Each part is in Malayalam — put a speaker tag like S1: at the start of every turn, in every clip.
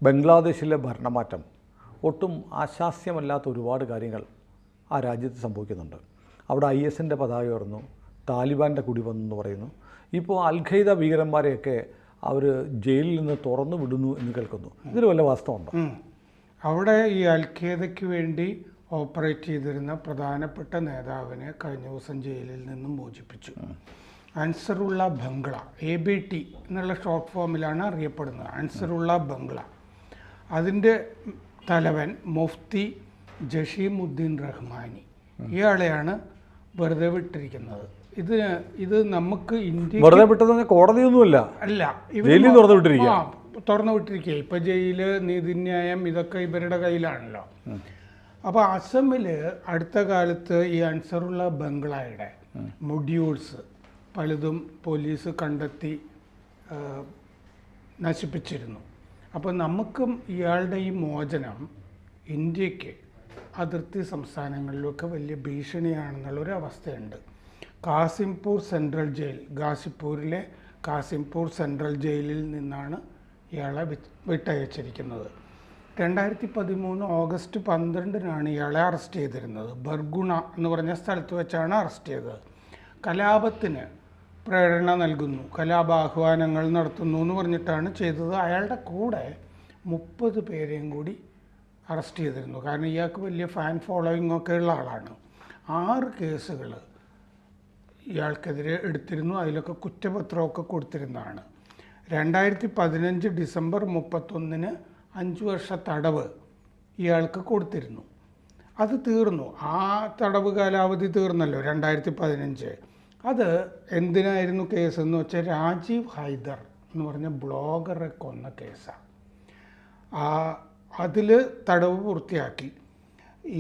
S1: ബംഗ്ലാദേശിലെ ഭരണമാറ്റം ഒട്ടും ആശാസ്യമല്ലാത്ത ഒരുപാട് കാര്യങ്ങൾ ആ രാജ്യത്ത് സംഭവിക്കുന്നുണ്ട്. അവിടെ IS-ൻ്റെ പതാക ഉയർന്നു, താലിബാൻ്റെ കുടി വന്നെന്ന് പറയുന്നു. ഇപ്പോൾ അൽ-ഖയ്ദ ഭീകരന്മാരെയൊക്കെ അവർ ജയിലിൽ നിന്ന് തുറന്നു വിടുന്നു എന്ന് കേൾക്കുന്നു. ഇതിൽ വല്ല വാസ്തവമുണ്ടോ?
S2: അവിടെ ഈ അൽ-ഖയ്ദയ്ക്ക് വേണ്ടി ഓപ്പറേറ്റ് ചെയ്തിരുന്ന പ്രധാനപ്പെട്ട നേതാവിനെ കഴിഞ്ഞ ദിവസം ജയിലിൽ നിന്നും മോചിപ്പിച്ചു. അൻസറുള്ള ബംഗ്ല, ABT എന്നുള്ള ഷോർട്ട് ഫോമിലാണ് അറിയപ്പെടുന്നത്. അൻസറുള്ള ബംഗ്ല. അതിൻ്റെ തലവൻ മുഫ്തി ജഷീമുദ്ദീൻ റഹ്മാനി, ഇയാളെയാണ് വെറുതെ വിട്ടിരിക്കുന്നത്. ഇത് നമുക്ക് ഇന്ത്യ
S1: വെറുതെ വിട്ടത് കോടതിയൊന്നുമല്ല,
S2: അല്ല, തുറന്നു വിട്ടിരിക്കുക. ഇപ്പൊ ജയില്, നീതിന്യായം, ഇതൊക്കെ ഇവരുടെ കയ്യിലാണല്ലോ. അപ്പോൾ അസമിൽ അടുത്ത കാലത്ത് ഈ അൻസറുള്ള ബംഗ്ലായുടെ മൊഡ്യൂൾസ് പലതും പോലീസ് കണ്ടെത്തി നശിപ്പിച്ചിരുന്നു. അപ്പോൾ നമുക്കും ഇയാളുടെ ഈ മോചനം ഇന്ത്യക്ക് അതിർത്തി സംസ്ഥാനങ്ങളിലൊക്കെ വലിയ ഭീഷണിയാണെന്നുള്ളൊരു അവസ്ഥയുണ്ട്. കാസിംപൂർ സെൻട്രൽ ജയിൽ, ഗാസിപ്പൂരിലെ കാസിംപൂർ സെൻട്രൽ ജയിലിൽ നിന്നാണ് ഇയാളെ വിട്ടയച്ചിരിക്കുന്നത്. 2013 ഓഗസ്റ്റ് 12-നാണ് ഇയാളെ അറസ്റ്റ് ചെയ്തിരുന്നത്. ബർഗുണ എന്ന് പറഞ്ഞ സ്ഥലത്ത് വെച്ചാണ് അറസ്റ്റ് ചെയ്തത്. കലാപത്തിന് പ്രേരണ നൽകുന്നു, കലാപാഹ്വാനങ്ങൾ നടത്തുന്നു എന്ന് പറഞ്ഞിട്ടാണ് ചെയ്തത്. അയാളുടെ കൂടെ 30 പേരെയും കൂടി അറസ്റ്റ് ചെയ്തിരുന്നു. കാരണം ഇയാൾക്ക് വലിയ ഫാൻ ഫോളോയിങ് ഒക്കെ ഉള്ള ആളാണ്. 6 കേസുകൾ ഇയാൾക്കെതിരെ എടുത്തിരുന്നു. അതിലൊക്കെ കുറ്റപത്രമൊക്കെ കൊടുത്തിരുന്നതാണ്. 2015 ഡിസംബർ 31-ന് 5 വർഷ തടവ് ഇയാൾക്ക് കൊടുത്തിരുന്നു. അത് തീർന്നു. ആ തടവ് കാലാവധി തീർന്നല്ലോ 2015. അത് എന്തിനായിരുന്നു കേസെന്ന് വെച്ചാൽ രാജീവ് ഹൈദർ എന്ന് പറഞ്ഞ ബ്ലോഗറെ കൊന്ന കേസാണ്. അതിൽ തടവ് പൂർത്തിയാക്കി.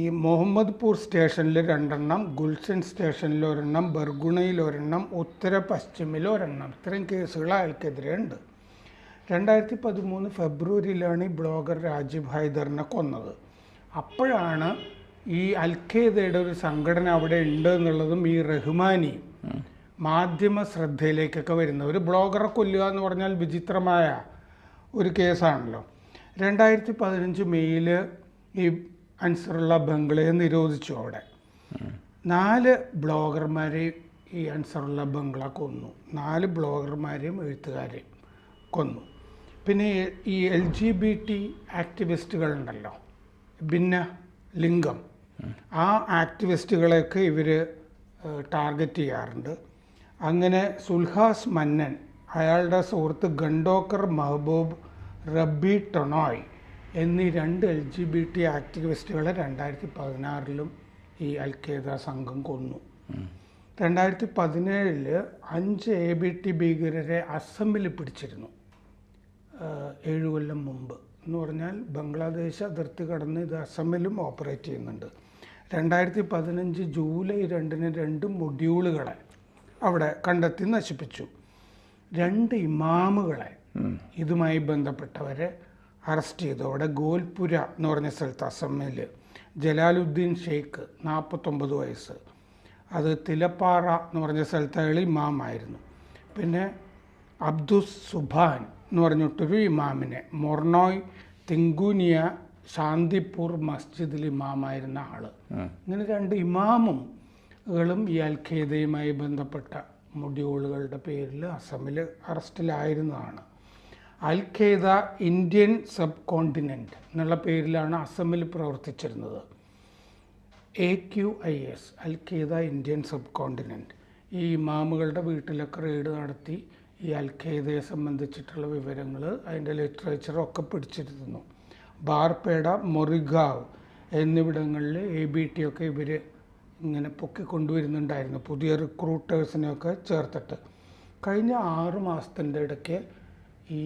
S2: ഈ മുഹമ്മദ്പൂർ സ്റ്റേഷനിൽ 2 എണ്ണം, ഗുൽഷൻ സ്റ്റേഷനിൽ 1 എണ്ണം, ബർഗുണയിൽ 1 എണ്ണം, ഉത്തര പശ്ചിമിൽ 1 എണ്ണം, ഇത്രയും കേസുകൾ അയാൾക്കെതിരെ ഉണ്ട്. 2013 ഫെബ്രുവരിയിലാണ് ഈ ബ്ലോഗർ രാജീവ് ഹൈദറിനെ കൊന്നത്. അപ്പോഴാണ് ഈ അൽ-ഖയ്ദയുടെ ഒരു സംഘടന അവിടെ ഉണ്ട് എന്നുള്ളതും ഈ റഹ്മാനിയും മാധ്യമ ശ്രദ്ധയിലേക്കൊക്കെ വരുന്നത്. ഒരു ബ്ലോഗറെ കൊല്ലുക എന്ന് പറഞ്ഞാൽ വിചിത്രമായ ഒരു കേസാണല്ലോ. 2015 മെയ്യിൽ ഈ അൻസറുള്ള ബംഗ്ലയെ നിരോധിച്ചു. അവിടെ 4 ബ്ലോഗർമാരെയും ഈ അൻസറുള്ള ബംഗ്ല കൊന്നു. 4 ബ്ലോഗർമാരെയും എഴുത്തുകാരെയും കൊന്നു. പിന്നെ ഈ LGBT ആക്ടിവിസ്റ്റുകളുണ്ടല്ലോ, ഭിന്ന ലിംഗം, ആ ആക്ടിവിസ്റ്റുകളെയൊക്കെ ഇവർ ടാർഗറ്റ് ചെയ്യാറുണ്ട്. അങ്ങനെ സുൽഹാസ് മന്നൻ, അയാളുടെ സുഹൃത്ത് ഗണ്ടോക്കർ മെഹബൂബ്, റബ്ബി ടൊണോയ് എന്നീ 2 LGBT ആക്ടിവിസ്റ്റുകളെ 2016-ലും ഈ അൽ-ഖയ്ദ സംഘം കൊന്നു. 2017 5 ABT ഭീകരരെ അസമിൽ പിടിച്ചിരുന്നു 7 കൊല്ലം മുമ്പ്. എന്ന് പറഞ്ഞാൽ ബംഗ്ലാദേശ് അതിർത്തി കടന്ന് ഇത് അസമിലും ഓപ്പറേറ്റ് ചെയ്യുന്നുണ്ട്. 2015 ജൂലൈ 2-ന് 2 മൊഡ്യൂളുകളെ അവിടെ കണ്ടെത്തി നശിപ്പിച്ചു. 2 ഇമാമുകളെ ഇതുമായി ബന്ധപ്പെട്ടവരെ അറസ്റ്റ് ചെയ്തു. അവിടെ ഗോൽപുര എന്ന് പറഞ്ഞ സ്ഥലത്ത് അസമിൽ ജലാലുദ്ദീൻ ഷെയ്ഖ് 49 വയസ്സ്, അത് തിലപ്പാറ എന്ന് പറഞ്ഞ സ്ഥലത്ത് അയാൾ ഇമാമായിരുന്നു. പിന്നെ അബ്ദുസ് സുബാൻ എന്ന് പറഞ്ഞിട്ടൊരു ഇമാമിനെ, മൊർണോയ് തിങ്കുനിയ ശാന്തിപൂർ മസ്ജിദിൽ ഇമാമായിരുന്ന ആൾ. ഇങ്ങനെ 2 ഇമാമുകളും ഈ അൽ-ഖയ്ദയുമായി ബന്ധപ്പെട്ട മൊഡ്യൂളുകളുടെ പേരിൽ അസമിൽ അറസ്റ്റിലായിരുന്നതാണ്. അൽ-ഖയ്ദ ഇന്ത്യൻ സബ് കോണ്ടിനെൻറ്റ് എന്നുള്ള പേരിലാണ് അസമിൽ പ്രവർത്തിച്ചിരുന്നത്. AQIS, al-Qaeda Indian subcontinent. ഈ ഇമാമുകളുടെ വീട്ടിലൊക്കെ റെയ്ഡ് നടത്തി ഈ അൽ-ഖയ്ദയെ സംബന്ധിച്ചിട്ടുള്ള വിവരങ്ങൾ, അതിൻ്റെ ലിറ്ററേച്ചറൊക്കെ പിടിച്ചിരുന്നു. ബാർപേട, മൊറിഗാവ് എന്നിവിടങ്ങളിൽ ABT ഒക്കെ ഇവർ ഇങ്ങനെ പൊക്കിക്കൊണ്ടുവരുന്നുണ്ടായിരുന്നു, പുതിയ റിക്രൂട്ടേഴ്സിനെയൊക്കെ ചേർത്തിട്ട്. കഴിഞ്ഞ 6 മാസത്തിൻ്റെ ഇടയ്ക്ക് ഈ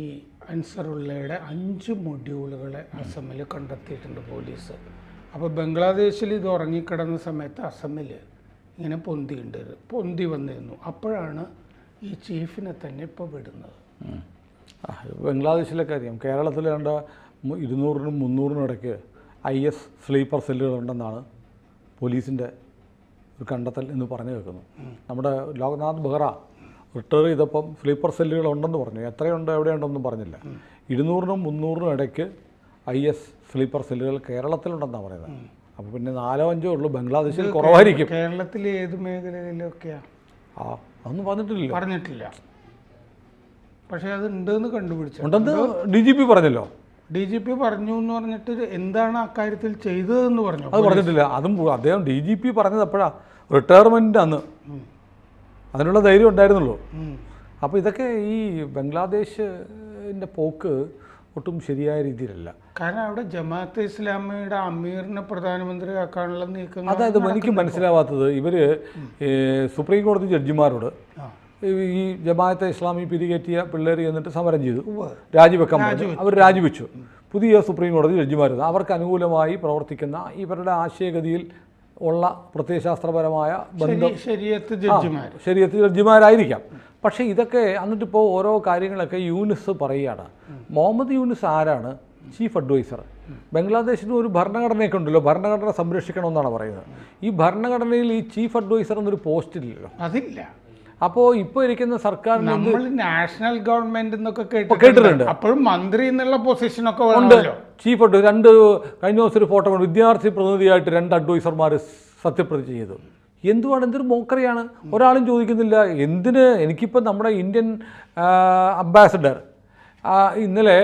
S2: അൻസറുള്ളയുടെ 5 മൊഡ്യൂളുകളെ അസമിൽ കണ്ടെത്തിയിട്ടുണ്ട് പോലീസ്. അപ്പോൾ ബംഗ്ലാദേശിൽ ഇത് ഉറങ്ങിക്കിടന്ന സമയത്ത് അസമിൽ ഇങ്ങനെ പൊന്തി വന്നിരുന്നു. അപ്പോഴാണ് ഈ ചീഫിനെ തന്നെ ഇപ്പോൾ വിടുന്നത്.
S1: ബംഗ്ലാദേശിലെ കാര്യം, കേരളത്തിൽ 200-നും 300-നും ഇടയ്ക്ക് IS സ്ലീപ്പർ സെല്ലുകളുണ്ടെന്നാണ് പോലീസിൻ്റെ ഒരു കണ്ടെത്തൽ എന്ന് പറഞ്ഞു കേൾക്കുന്നു. നമ്മുടെ ലോക്നാഥ് ബെഹ്റ റിട്ടയർ ചെയ്തപ്പം സ്ലീപ്പർ സെല്ലുകളുണ്ടെന്ന് പറഞ്ഞു. എത്രയുണ്ട് എവിടെയുണ്ടെന്നും പറഞ്ഞില്ല. 200-നും 300-നും ഇടയ്ക്ക് IS സ്ലീപ്പർ സെല്ലുകൾ കേരളത്തിലുണ്ടെന്നാണ് പറയുന്നത്. അപ്പോൾ പിന്നെ 4-5 ഉള്ളൂ, ബംഗ്ലാദേശിൽ കുറവായിരിക്കും.
S2: കേരളത്തിലെ ഏത് മേഖലയിലൊക്കെയാണ്
S1: അതൊന്നും
S2: പറഞ്ഞിട്ടില്ല. പക്ഷേ അത് ഉണ്ടെന്ന് കണ്ടുപിടിച്ചു.
S1: ഉണ്ടെന്ന് DGP പറഞ്ഞല്ലോ.
S2: DGP പറഞ്ഞു എന്ന് പറഞ്ഞിട്ട് എന്താണ് അക്കാര്യത്തിൽ ചെയ്തതെന്ന് പറഞ്ഞു?
S1: അത് പറഞ്ഞിട്ടില്ല. അതും അദ്ദേഹം DGP പറഞ്ഞത് എപ്പോഴാണ്? റിട്ടയർമെൻറ്റ് അന്ന്. അതിനുള്ള ധൈര്യം ഉണ്ടായിരുന്നുള്ളൂ. അപ്പോൾ ഇതൊക്കെ ഈ ബംഗ്ലാദേശിൻ്റെ പോക്ക് ഒട്ടും ശരിയായ രീതിയിലല്ല.
S2: കാരണം അവിടെ ജമാഅത്തെ ഇസ്ലാമിയുടെ അമീറിനെ പ്രധാനമന്ത്രിയാക്കാനുള്ള നീക്കങ്ങൾ.
S1: അതായത് എനിക്ക് മനസ്സിലാവാത്തത്, ഇവർ സുപ്രീം കോടതി ജഡ്ജിമാരോട് ഈ ജമാഅത്തെ ഇസ്ലാമി പിരികേറ്റിയ പിള്ളേർ എന്നിട്ട് സമരം ചെയ്തു, രാജിവെക്കാൻ പറഞ്ഞു. അവർ രാജിവെച്ചു. പുതിയ സുപ്രീം കോടതി ജഡ്ജിമാർ അവർക്ക് അനുകൂലമായി പ്രവർത്തിക്കുന്ന ഇവരുടെ ആശയഗതിയിൽ ഉള്ള പ്രത്യയശാസ്ത്രപരമായ ബന്ധം ശരീഅത്ത് ജഡ്ജിമാരായിരിക്കാം. പക്ഷേ ഇതൊക്കെ എന്നിട്ടിപ്പോൾ ഓരോ കാര്യങ്ങളൊക്കെ യൂനിസ് പറയുകയാണ്. മുഹമ്മദ് യൂനിസ് ആരാണ്? Chief adviser. ബംഗ്ലാദേശിന് ഒരു ഭരണഘടനയൊക്കെ ഉണ്ടല്ലോ, ഭരണഘടന സംരക്ഷിക്കണമെന്നാണ് പറയുന്നത്. ഈ ഭരണഘടനയിൽ ഈ ചീഫ് അഡ്വൈസർ എന്നൊരു പോസ്റ്റ് ഇല്ലല്ലോ.
S2: അതില്ല.
S1: അപ്പോൾ ഇപ്പോൾ ഇരിക്കുന്ന സർക്കാർ
S2: നമ്മൾ നാഷണൽ ഗവൺമെന്റ് എന്നൊക്കെ കേട്ടിട്ടുണ്ട്. അപ്പോഴും മന്ത്രി എന്നുള്ള പൊസിഷനൊക്കെ ഉണ്ട്.
S1: ചീഫ് അഡ്വൈസർ കഴിഞ്ഞ ദിവസം ഒരു ഫോട്ടോ കൊണ്ട് വിദ്യാർത്ഥി പ്രതിനിധിയായിട്ട് 2 അഡ്വൈസർമാർ സത്യപ്രതിജ്ഞ ചെയ്തു. എന്തൊരു മോക്കറിയാണ്. ഒരാളും ചോദിക്കുന്നില്ല എന്തിന്. എനിക്കിപ്പോൾ നമ്മുടെ ഇന്ത്യൻ അംബാസഡർ ഇന്നലെ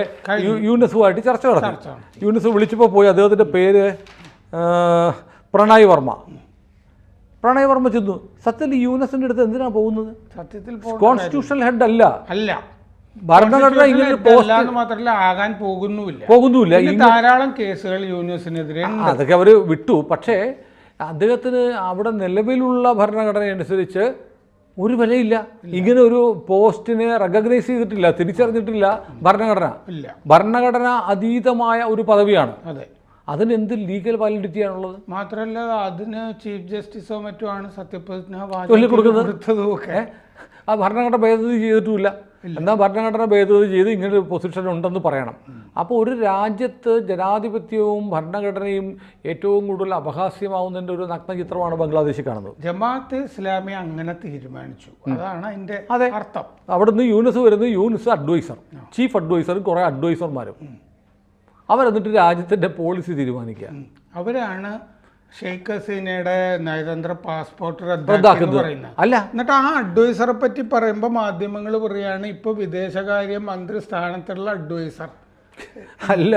S1: യൂനിസുമായിട്ട് ചർച്ച നടത്തി. യൂനിസ് വിളിച്ചപ്പോൾ പോയി, അദ്ദേഹത്തിൻ്റെ പേര് പ്രണയ് വർമ്മ ചെന്നു. സത്യത്തിൽ യൂനിസിൻ്റെ അടുത്ത് എന്തിനാണ് പോകുന്നത്?
S2: സത്യത്തിൽ
S1: കോൺസ്റ്റിറ്റ്യൂഷണൽ ഹെഡ് അല്ല.
S2: ഭരണഘടന ഇങ്ങനെ മാത്രമല്ല ആകാൻ പോകുന്നുമില്ല. ധാരാളം കേസുകൾ യൂനിസിനെതിരെ
S1: അതൊക്കെ അവർ വിട്ടു. പക്ഷേ അദ്ദേഹത്തിന് അവിടെ നിലവിലുള്ള ഭരണഘടന അനുസരിച്ച് ഒരു വിലയില്ല. ഇങ്ങനെ ഒരു പോസ്റ്റിനെ റെക്കഗ്നൈസ് ചെയ്തിട്ടില്ല, തിരിച്ചറിഞ്ഞിട്ടില്ല ഭരണഘടന അതീതമായ ഒരു പദവിയാണ്. അതിന് എന്ത് ലീഗൽ വാലിഡിറ്റി ആണുള്ളത്?
S2: മാത്രമല്ല അതിന് ചീഫ് ജസ്റ്റിസോ മറ്റോ ആണ് സത്യപ്രതിജ്ഞ
S1: കൊടുക്കുന്നത്. ആ ഭരണഘടന ഭേദഗതി ചെയ്തിട്ടുമില്ല. എന്നാൽ ഭരണഘടന ഭേദഗതി ചെയ്ത് ഇങ്ങനൊരു പൊസിഷൻ ഉണ്ടെന്ന് പറയണം. അപ്പോൾ ഒരു രാജ്യത്ത് ജനാധിപത്യവും ഭരണഘടനയും ഏറ്റവും കൂടുതൽ അപഹാസ്യമാവുന്നതിൻ്റെ ഒരു നഗ്നചിത്രമാണ് ബംഗ്ലാദേശിൽ കാണുന്നത്.
S2: ജമാഅത്തെ ഇസ്ലാമി അങ്ങനെ തീരുമാനിച്ചു, അതാണ് അതിൻ്റെ അർത്ഥം.
S1: അവിടുന്ന് യൂനിസ് വരുന്നത്, യൂനിസ് അഡ്വൈസർ, ചീഫ് അഡ്വൈസറും കുറേ അഡ്വൈസർമാരും. അവരെന്നിട്ട് രാജ്യത്തിൻ്റെ പോളിസി തീരുമാനിക്കുക.
S2: അവരാണ് ഷെയ്ഖ് ഹസീനയുടെ നയതന്ത്ര പാസ്പോർട്ട് റദ്ദാക്കുന്നത്
S1: അല്ല.
S2: എന്നിട്ട് ആ അഡ്വൈസറെ പറ്റി പറയുമ്പോൾ മാധ്യമങ്ങൾ പറയുകയാണ് ഇപ്പോൾ വിദേശകാര്യ മന്ത്രി സ്ഥാനത്തുള്ള അഡ്വൈസർ
S1: അല്ല.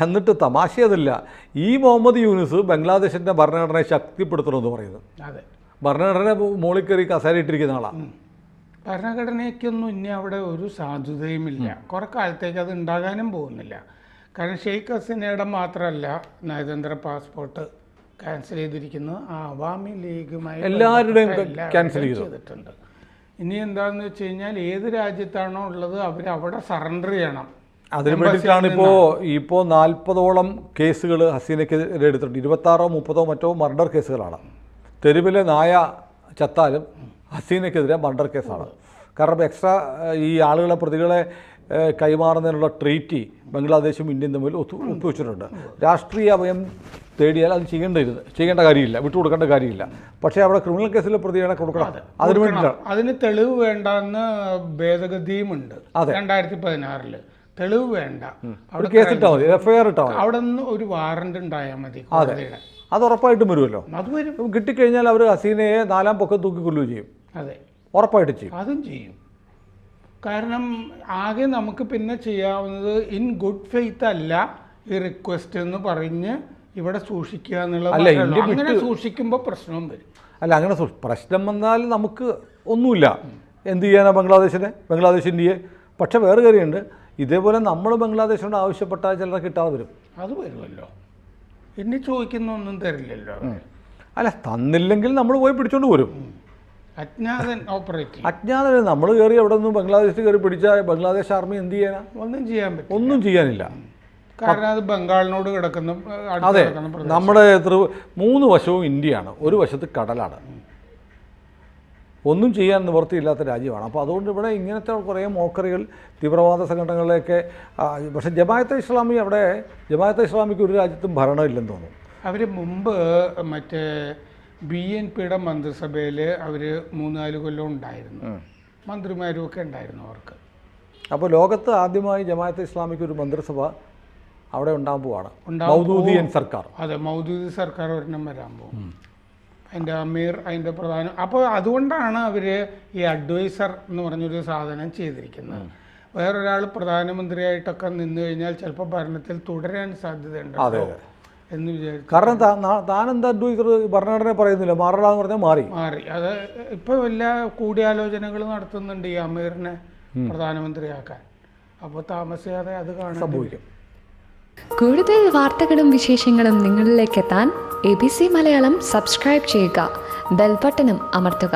S1: എന്നിട്ട് തമാശ അതല്ല, ഈ മുഹമ്മദ് യൂനിസ് ബംഗ്ലാദേശിൻ്റെ ഭരണഘടനയെ ശക്തിപ്പെടുത്തണമെന്ന് പറയുന്നത്. ഭരണഘടന മോളിൽ കയറി കസേരയിട്ടിരിക്കുന്ന ആളാണ്.
S2: ഭരണഘടനയ്ക്കൊന്നും ഇനി അവിടെ ഒരു സാധുതയുമില്ല. കുറെ കാലത്തേക്ക് അത് ഉണ്ടാകാനും പോകുന്നില്ല. കാരണം ഷെയ്ഖ് ഹസീനയുടെ മാത്രമല്ല നയതന്ത്ര പാസ്പോർട്ട് ക്യാൻസൽ ചെയ്തിരിക്കുന്നത്, അവാമി ലീഗുമായി
S1: എല്ലാവരുടെയും ക്യാൻസൽ ചെയ്തിട്ടുണ്ട്.
S2: ഇനി എന്താണെന്ന് വെച്ച് കഴിഞ്ഞാൽ ഏത് രാജ്യത്താണോ ഉള്ളത് അവിടെ സറണ്ടർ ചെയ്യണം.
S1: അതിനു വേണ്ടിയിട്ടാണ് ഇപ്പോൾ 40ഓളം കേസുകൾ ഹസീനയ്ക്കെതിരെ എടുത്തിട്ടുണ്ട്. 26ഓ 30ഓ മറ്റോ മർഡർ കേസുകളാണ്. തെരുവിലെ നായ ചത്താലും ഹസീനയ്ക്കെതിരെ മർഡർ കേസാണ്. കാരണം എക്സ്ട്രാ ഈ ആളുകളെ പ്രതികളെ കൈമാറുന്നതിനുള്ള ട്രീറ്റി ബംഗ്ലാദേശും ഇന്ത്യയും തമ്മിൽ ഒപ്പുവെച്ചിട്ടുണ്ട്. രാഷ്ട്രീയ അഭയം തേടിയാൽ അത് ചെയ്യേണ്ട കാര്യമില്ല, വിട്ടുകൊടുക്കേണ്ട കാര്യമില്ല. പക്ഷേ അവിടെ ക്രിമിനൽ കേസിലെ പ്രതികളെ കൊടുക്കണം. അതിന് വേണ്ടിയിട്ടാണ്.
S2: അതിന് തെളിവ് വേണ്ടെന്ന് ഭേദഗതിയുമുണ്ട് 2016. തെളിവ് വേണ്ട,
S1: അവിടെ കേസ് ഇട്ടാൽ മതി, FIR ഇട്ടാൽ മതി.
S2: അവിടെ നിന്ന് ഒരു വാറണ്ട് ഉണ്ടായാൽ മതി.
S1: അത് ഉറപ്പായിട്ടും വരുമല്ലോ.
S2: അത് വരും.
S1: കിട്ടിക്കഴിഞ്ഞാൽ അവർ ഹസീനയെ 4-ാം പൊക്കം തൂക്കിക്കൊല്ലുകയും ചെയ്യും. ഉറപ്പായിട്ടും ചെയ്യും.
S2: അതും ചെയ്യും. കാരണം ആകെ നമുക്ക് പിന്നെ ചെയ്യാവുന്നത് ഇൻ ഗുഡ് ഫെയ്ത്ത് അല്ല ഈ റിക്വസ്റ്റ് എന്ന് പറഞ്ഞ് ഇവിടെ സൂക്ഷിക്കുക എന്നുള്ളത്. അങ്ങനെ സൂക്ഷിക്കുമ്പോൾ പ്രശ്നവും വരും.
S1: അല്ല, അങ്ങനെ പ്രശ്നം വന്നാൽ നമുക്ക് ഒന്നുമില്ല. എന്ത് ചെയ്യാനാ ബംഗ്ലാദേശ് ഇന്ത്യയെ. പക്ഷെ വേറെ കാര്യമുണ്ട്, ഇതേപോലെ നമ്മൾ ബംഗ്ലാദേശിനോട് ആവശ്യപ്പെട്ടാൽ ചിലരെ കിട്ടാതെ വരും.
S2: അത് വരുമല്ലോ. ഇനി ചോദിക്കുന്നൊന്നും തരില്ലല്ലോ.
S1: അല്ല, തന്നില്ലെങ്കിൽ നമ്മൾ പോയി പിടിച്ചോണ്ട് പോരും.
S2: അജ്ഞാതൻ ഓപ്പറേറ്റിംഗ്.
S1: അജ്ഞാതൻ നമ്മൾ കയറി അവിടെ നിന്ന് ബംഗ്ലാദേശിൽ കയറി പിടിച്ചാൽ ബംഗ്ലാദേശ് ആർമി എന്ത് ചെയ്യാനാ? ഒന്നും ചെയ്യാനില്ല.
S2: കാരണം അത് ബംഗാളിനോട് കിടക്കുന്ന.
S1: അതെ, നമ്മുടെ 3 വശവും ഇന്ത്യയാണ്, ഒരു വശത്ത് കടലാണ്. ഒന്നും ചെയ്യാൻ നിവൃത്തിയില്ലാത്ത രാജ്യമാണ്. അപ്പോൾ അതുകൊണ്ട് ഇവിടെ ഇങ്ങനത്തെ കുറേ മോക്കറികൾ തീവ്രവാദ സംഘടനകളിലേക്ക്. പക്ഷേ ജമാഅത്തെ ഇസ്ലാമിക്ക് ഒരു രാജ്യത്തും ഭരണമില്ലെന്ന് തോന്നുന്നു.
S2: അവർ മുമ്പ് മറ്റേ BNPയുടെ മന്ത്രിസഭയിൽ അവർ 3-4 കൊല്ലം ഉണ്ടായിരുന്നു, മന്ത്രിമാരും ഒക്കെ ഉണ്ടായിരുന്നു അവർക്ക്.
S1: അപ്പോൾ ലോകത്ത് ആദ്യമായി ജമാഅത്തെ ഇസ്ലാമിക്ക് ഒരു മന്ത്രിസഭ അവിടെ ഉണ്ടാകാൻ പോവാണ് മൗദൂദിയൻ സർക്കാർ.
S2: അതെ, മൗദൂദി സർക്കാർ ഒരെണ്ണം വരാൻ പോകും. അതിൻ്റെ അമീർ അതിൻ്റെ പ്രധാന. അപ്പോൾ അതുകൊണ്ടാണ് അവർ ഈ അഡ്വൈസർ എന്ന് പറഞ്ഞൊരു സാധനം ചെയ്തിരിക്കുന്നത്. വേറൊരാൾ പ്രധാനമന്ത്രിയായിട്ടൊക്കെ നിന്ന് കഴിഞ്ഞാൽ ചിലപ്പോൾ ഭരണത്തിൽ തുടരാൻ സാധ്യതയുണ്ട് എന്ന് വിചാരിച്ചു.
S1: കാരണം താനെന്താ അഡ്വൈസർ ഭരണഘടന പറയുന്നില്ല, മാറടാന്ന് പറഞ്ഞാൽ മാറി.
S2: അത് ഇപ്പോൾ എല്ലാ കൂടിയാലോചനകൾ നടത്തുന്നുണ്ട് ഈ അമീറിനെ പ്രധാനമന്ത്രിയാക്കാൻ. അപ്പോൾ താമസിയാതെ അത് കാണാൻ
S1: സംഭവിക്കും.
S3: കൂടുതൽ വാർത്തകളും വിശേഷങ്ങളും നിങ്ങളിലേക്ക് എത്താൻ ABC മലയാളം സബ്സ്ക്രൈബ് ചെയ്യുക, ബെൽബട്ടനും അമർത്തുക.